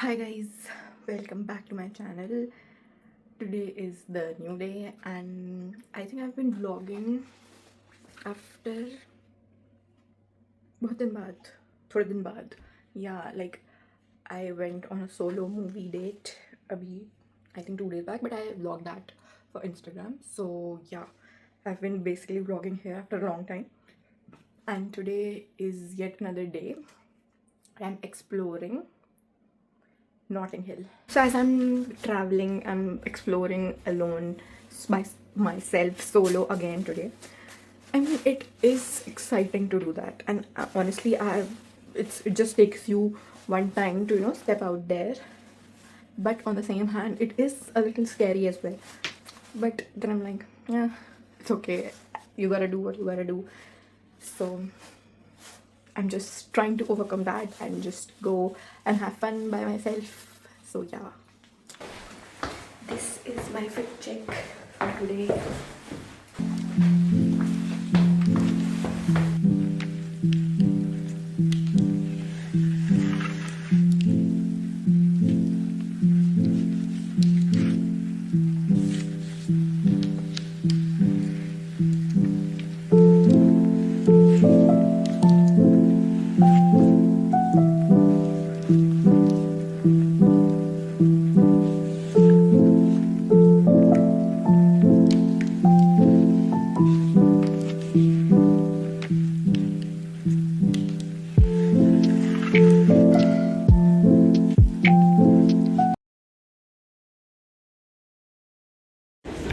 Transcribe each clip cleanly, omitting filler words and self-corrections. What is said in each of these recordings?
Hi guys, welcome back to my channel. Today is the new day and I think I've been vlogging after बहुत दिन बाद थोड़े दिन बाद yeah, like I went on a solo movie date abhi I think 2 days back, but I vlogged that for Instagram. So yeah, I've been basically vlogging here after a long time, and today is yet another day. I'm exploring Notting Hill. So as I'm traveling, I'm exploring alone by myself solo again today. I mean, it is exciting to do that, and honestly, it just takes you one time to step out there. But on the same hand, it is a little scary as well. But then I'm like, yeah, it's okay. You gotta do what you gotta do. So I'm just trying to overcome that and just go and have fun by myself. So yeah, this is my fit check for today.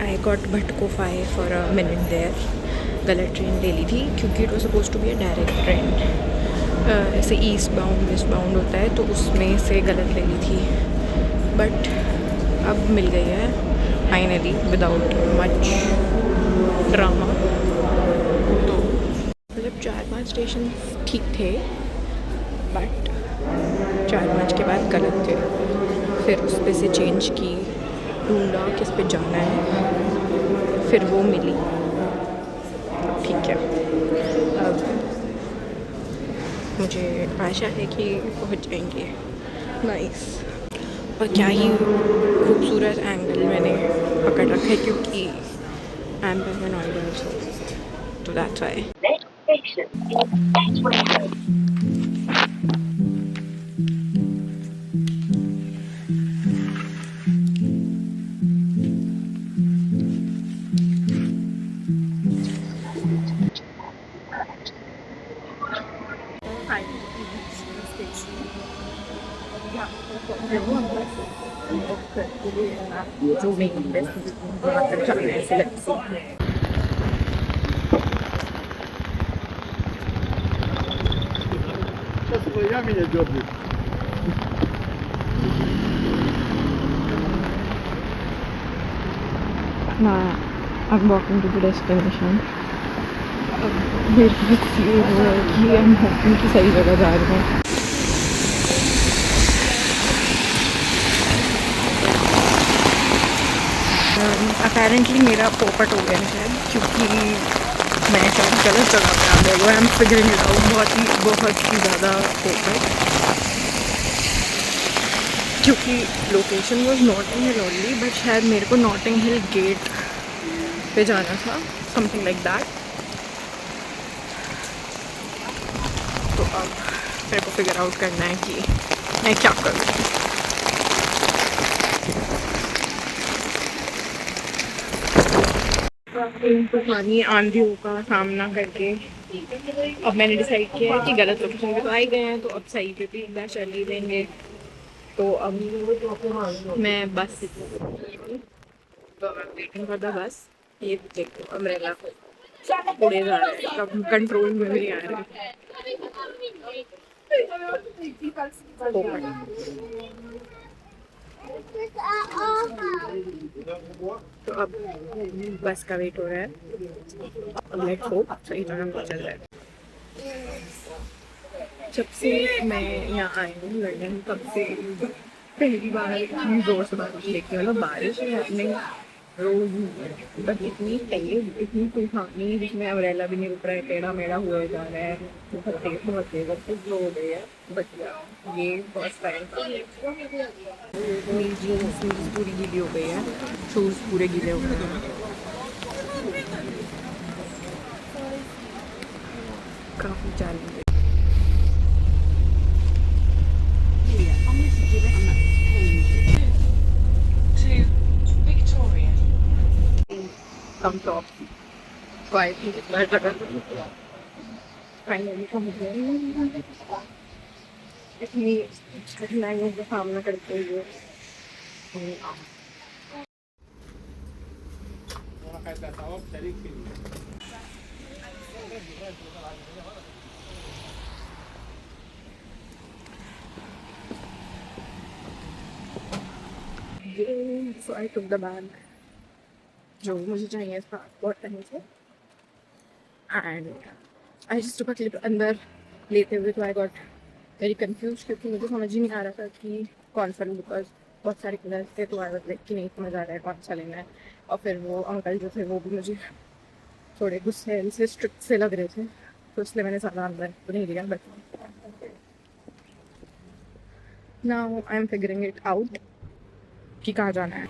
I got Bhatkofai for a minute there. गलत train ले ली थी क्योंकि it was suppose to be a direct train. ऐसे east bound west bound होता है तो उसमें से गलत ले ली थी, बट अब मिल गई है फाइनली विदाउट मच ड्रामा. तो मतलब 4-5 स्टेशन ठीक थे, बट 4-5 के बाद गलत थे. फिर उस पर से चेंज की, ढूंढा किस पे जाना है, फिर वो मिली. ठीक है, अब मुझे आशा है कि पहुंच जाएंगे. नाइस. और क्या ही खूबसूरत एंगल मैंने पकड़ रखा है क्योंकि आई एम पैरानॉइड ऑल्सो, तो दैट्स व्हाई. जो भी I'm walking to the destination. अब मेरे पास ये वो है कि हम होपिंग की सही जगह जा रहे हैं. अपेरेंटली मेरा पोपट हो गया है क्योंकि मैं शायद गलत जगह पे आ गई हूँ. I am figuring it out. बहुत ही ज़्यादा पोपट, क्योंकि location was Notting Hill only, but शायद मेरे को नॉटिंग हिल गेट पे जाना था, समथिंग लाइक दैट. तो अब मेरे को फिगर आउट करना है कि मैं क्या करूँ. तूफानी आंधियों का सामना करके अब मैंने डिसाइड किया है कि गलत लोकेशन पे तो आ ही गए हैं, तो अब सही पे भी एक बार चल ही देंगे. तो अब मैं बस वेटिंग फॉर द बस. ये देखो अम्ब्रेला उड़े जा रहे हैं, कब कंट्रोल में नहीं आ रहे. तो अब बस का वेट हो रहा है. अब लेट्स होप सही टाइम पर चल रहा है. जब से मैं यहाँ आई हूँ लंदन, तब से पहली बार इतनी जोर से बारिश देखी. मतलब बारिश है अपने रोज बस इतनी तेज इतनी तूफानी जिसमें अम्ब्रेला भी नहीं रुक रहा है, टेढ़ा मेढ़ा हुआ जा रहा है, बहुत तेज अब तो स्लो हो गई है। बट ये फर्स्ट टाइम था। मेरी जीन्स मेरी पूरी गीली हो गई है, शूज़ पूरे गीले हो गए हैं, काफ़ी चैलेंज। कम टॉप फाइव फाइनली पहुंच गए इतनी कठिनाइयों का सामना करते हुए। सो आई टुक द बैग जो मुझे चाहिए था बहुत टाइम से, and I just took a clip. अंदर लेते हुए तो आई गॉट वेरी कंफ्यूज क्योंकि मुझे समझ ही नहीं आ रहा था कि कौन सा लूँ, बिकॉज बहुत सारे कलर्स थे तो आई वाज लाइक कि नहीं समझ आ रहा है कौन सा लेना है। और फिर वो अंकल जो थे वो भी मुझे थोड़े गुस्से से स्ट्रिक्ट से लग रहे थे, तो इसलिए मैंने ज़्यादा अंदर तो नहीं लिया। But now I am figuring it out कि कहाँ जाना है।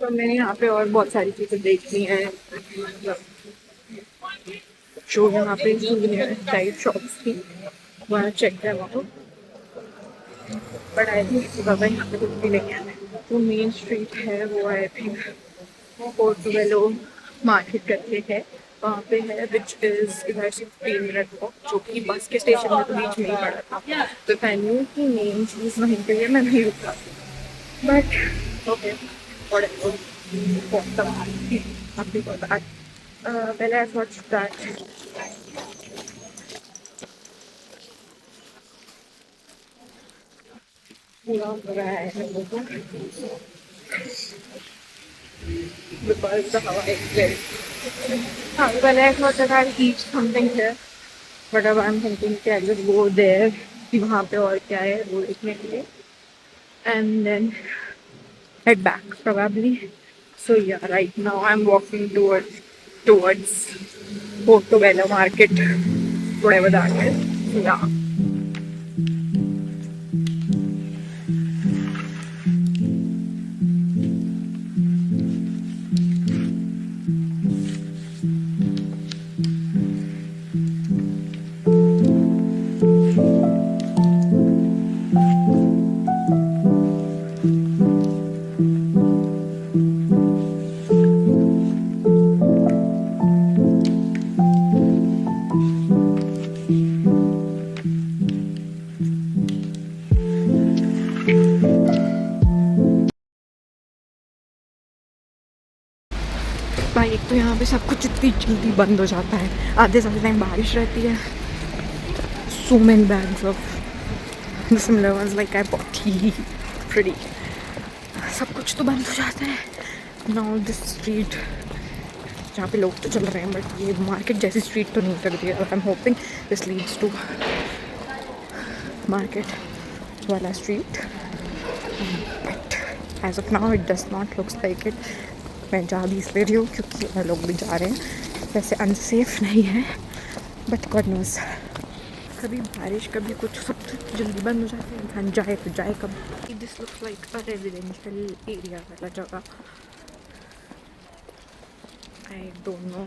तो मैंने यहाँ पे और बहुत सारी चीज़ें देखी हैं, मतलब जो यहाँ पे सूवेनियर टाइप शॉप्स थी, वहाँ चेक है वहाँ। बट आई थिंक इसके ज़्यादा यहाँ पे कुछ भी नहीं है। जो मेन स्ट्रीट है वो आई थिंक पोर्टोवेलो मार्केट करके है, वहाँ पे है, विच इज़ इधर से 3 मिनट वॉक, जो कि बस के स्टेशन में तो बीच में ही पड़ा था। तो फैन्यू की मेन चीज़ वहीं पे है, मैं नहीं रुका। But okay whatever, what the happy for that. When I watched that, पूरा हो रहा है लोगों को because the Hawa is very. When I thought that I'll eat something here, but अब I'm thinking कि I'll just go there कि वहाँ पे और क्या है वो देखने के लिए, and then head back probably. So yeah, right now I'm walking towards Portobello Market, whatever that is. Yeah. भाई एक तो यहाँ पे सब कुछ इतनी जल्दी बंद हो जाता है, आधे सारे टाइम बारिश रहती है। So many bags of similar ones like I bought ही प्रीटी, सब कुछ तो बंद हो जाता है। नाउ दिस स्ट्रीट जहाँ पे लोग तो चल रहे हैं, बट ये मार्केट जैसी स्ट्रीट तो नहीं लग रही है। I am hoping this leads to market वाला street, but as of now it does not looks like it. मैं जा भी इसलिए रही हूँ क्योंकि और लोग भी जा रहे हैं, वैसे अनसेफ नहीं है, बट गॉड नोज कभी बारिश कभी कुछ सब जल्दी बंद हो जाते हैं, इंसान जाए तो जाए कब। This looks like a residential area वाला जगह, आई डोंट नो।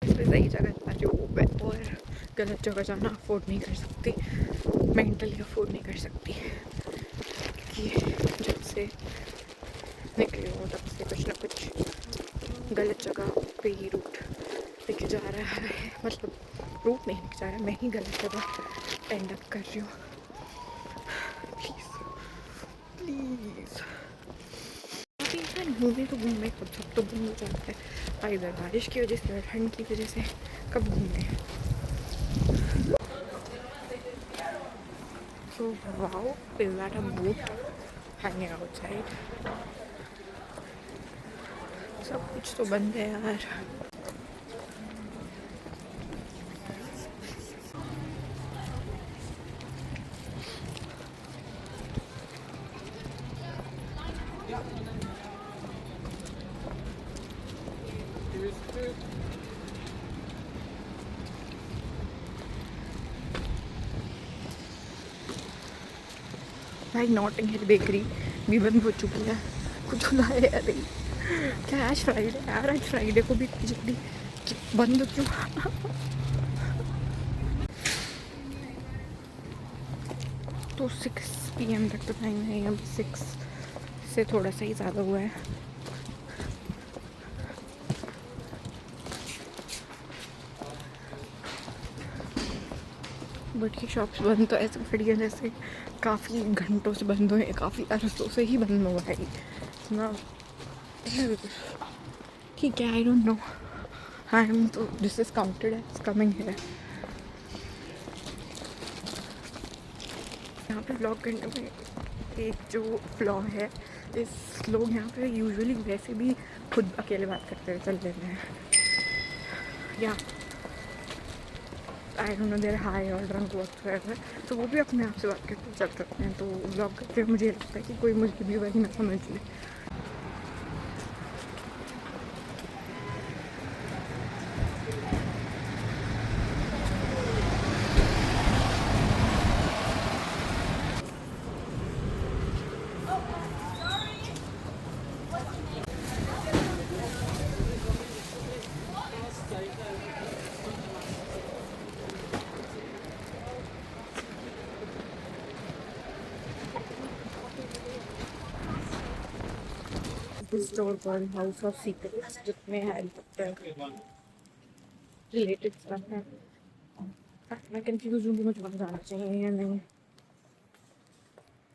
सही जगह जा रही हूँ और गलत जगह जाना अफोर्ड नहीं कर सकती, मेंटली अफोर्ड नहीं कर सकती, क्योंकि जब से निकली हूँ तब से कुछ ना कुछ गलत जगह पे ही रूट लेके जा रहा है, मतलब रूट नहीं लेके जा रहा है, मैं ही गलत जगह एंड अप कर रही हूँ। प्लीज। इंसान घूमे तो घूमे, कब सब तो घूम जाता है, इधर बारिश की वजह से, ठंड की वजह से, कब घूमे। So wow, is that a boat hanging outside? सब कुछ तो बंद है यार। भाई नॉटिंग हिल बेकरी भी बंद हो चुकी है, कुछ खुला है या नहीं? क्या आज फ्राइडे यार, आज फ्राइडे को भी इतनी जल्दी बंद क्यों? तो 6 PM तक तो टाइम है, अभी 6 से थोड़ा सा ही ज़्यादा हुआ है। बट ये शॉप्स बंद तो ऐसे खड़ी है जैसे काफ़ी घंटों से बंद हुए, काफ़ी अरसों से ही बंद हुआ है ना। ठीक है, I don't know, I am तो this is counted as coming है। यहाँ पे ब्लॉग करने में एक जो फ्लॉ है, इस लोग यहाँ पे यूजुअली वैसे भी खुद अकेले बात करते हुए चल लेते हैं, या I don't know they're high or drunk whatever, तो वो भी अपने आप से बात करते चल सकते हैं। तो ब्लॉग करते हुए मुझे लगता है कि कोई मुझे भी वही ना समझ ले। स्टोर पर हाउस ऑफ सीक्रेट्स, जिसमें हैरी पॉटर रिलेटेड स्टफ है। मैं कंफ्यूज हूँ कि मुझे वहाँ जाना चाहिए या नहीं।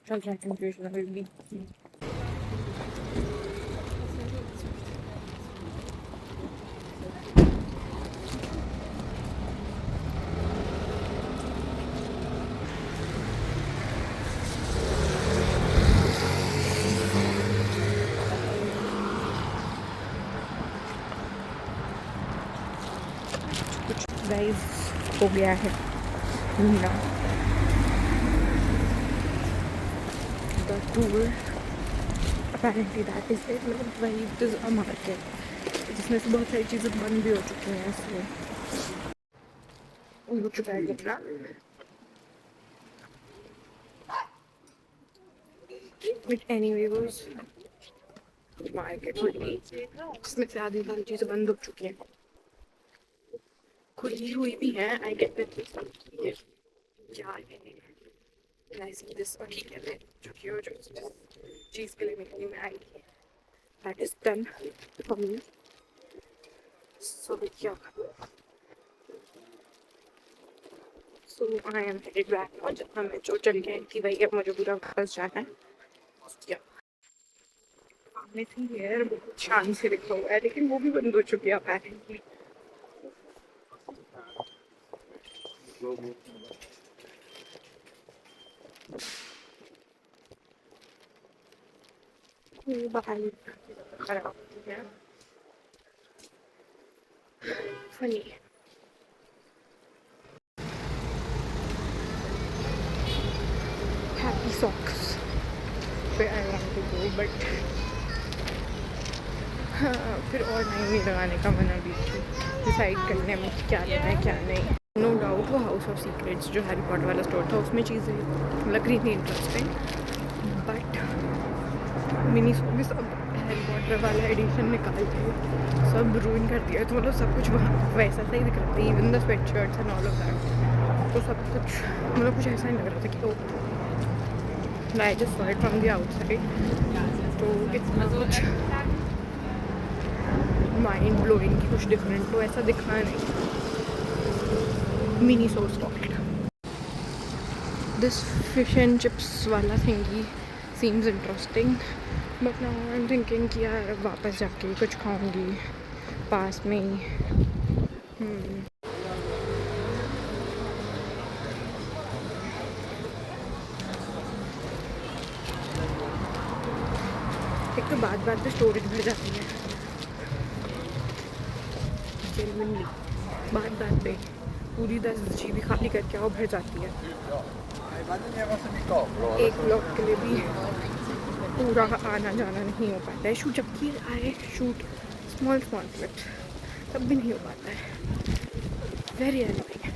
चल रहा है कंफ्यूजन अभी भी। गाइस हो गया है घूमना, the tour apparently that is it. मतलब वही इज अ मार्केट जिसमें से बहुत सारी चीज़ें बंद भी हो चुकी हैं, इसलिए हो चुका है कितना। बट एनीवे वाज मार्केट खुली, जिसमें से आधी सारी चीज़ें बंद हो चुकी हैं, खुली हुई भी हैं। आई गेट दैट क्या है दिस, और ठीक है जो कि हो जो चीज़ के लिए निकली मैं आई, that is done for me. So क्या, so I am headed back now. जहाँ मैं जो चल गई थी वही अब मुझे पूरा वापस जाना है। क्या मिसिंग हेयर बहुत शान से लिखा हुआ है, लेकिन वो भी बंद हो चुकी है अपेरेंटली। बाहर खराब हो गया, फनी। हैप्पी सॉक्स पे I want to go, but फिर और नहीं लगाने का मन अभी डिसाइड करने में क्या लेना है क्या नहीं। नो डाउट वो हाउस ऑफ सीक्रेट्स जो हैरी पॉटर वाला स्टोर था उसमें चीज़ें लग रही थी इंटरेस्टिंग, बट मिनी भी सब हैरी पॉटर वाला एडिशन निकाल के सब रूइन कर दिया, तो मतलब सब कुछ वहाँ वैसा सा ही दिख रहा था, even the sweat shirts and all of that. तो सब कुछ मतलब कुछ ऐसा नहीं लग रहा था कि oh I just saw it from the outside, तो इतना कुछ माइंड ब्लोइंग की कुछ डिफरेंट तो ऐसा दिखा नहीं। Mini source pocket, this fish and chips वाला थिंगी seems interesting, but now I'm thinking कि यार वापस जाके कुछ खाऊंगी पास में ही. एक तो बात बात पे स्टोरेज भर जाती है, जेन्युइनली बात बात पे पूरी 10 GB खाली करके आओ भर जाती है. एक ब्लॉग के लिए भी पूरा आना जाना नहीं हो पाता है. शूट जबकि आए शूट स्मॉल क्लिप्स तब भी नहीं हो पाता है. Very annoying,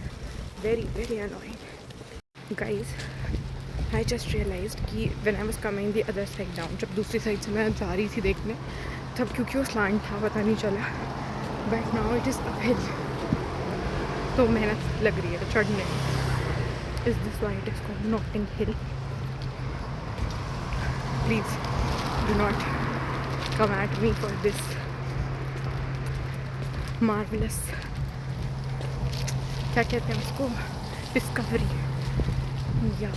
very annoying guys. I just realised कि when I was coming the other side down, जब दूसरी साइड से मैं जा रही थी देखने, तब क्योंकि वो स्लैंट था पता नहीं चला, but now it is uphill, तो मेहनत लग रही है चढ़ने. Is this why it is called Notting Hill? Please do not come at me for this marvelous, क्या कहते हैं उसको, डिस्कवरी. या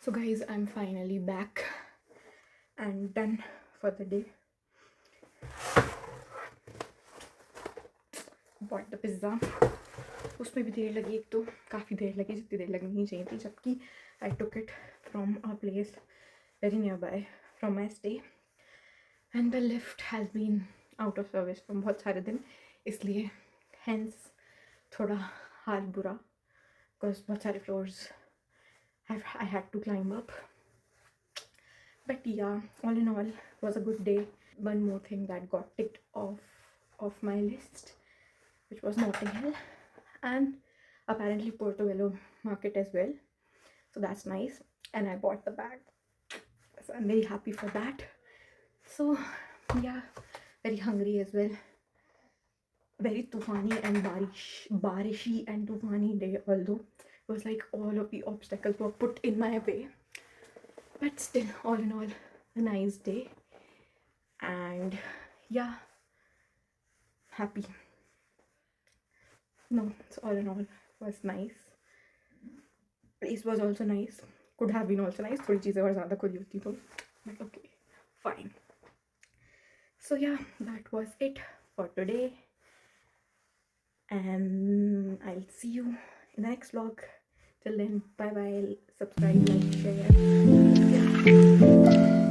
so guys, I'm finally back and done for the day. Bought the pizza. उसमें भी देर लगी, एक तो काफ़ी देर लगी जितनी देर लगनी ही चाहिए थी, जबकि I took it from a place very nearby from my stay and the lift has been out of service from बहुत सारे दिन, इसलिए hence थोड़ा हाल बुरा, because बहुत सारे floors I had to climb up. But yeah, all in all, it was a good day. One more thing that got ticked off my list, which was Notting Hill and apparently Portobello Market as well. So that's nice. And I bought the bag. So I'm very happy for that. So yeah, very hungry as well. Very tufani and barishy and tufani day, although it was like all of the obstacles were put in my way. But still, all in all, a nice day. And yeah, happy. No, so all in all, was nice. Place was also nice. Could have been also nice. थोड़ी चीज़ें और ज़्यादा खुली होती तो, but okay, fine. So yeah, that was it for today. And I'll see you in the next vlog. Till then, bye bye. Subscribe, like, share. Yeah.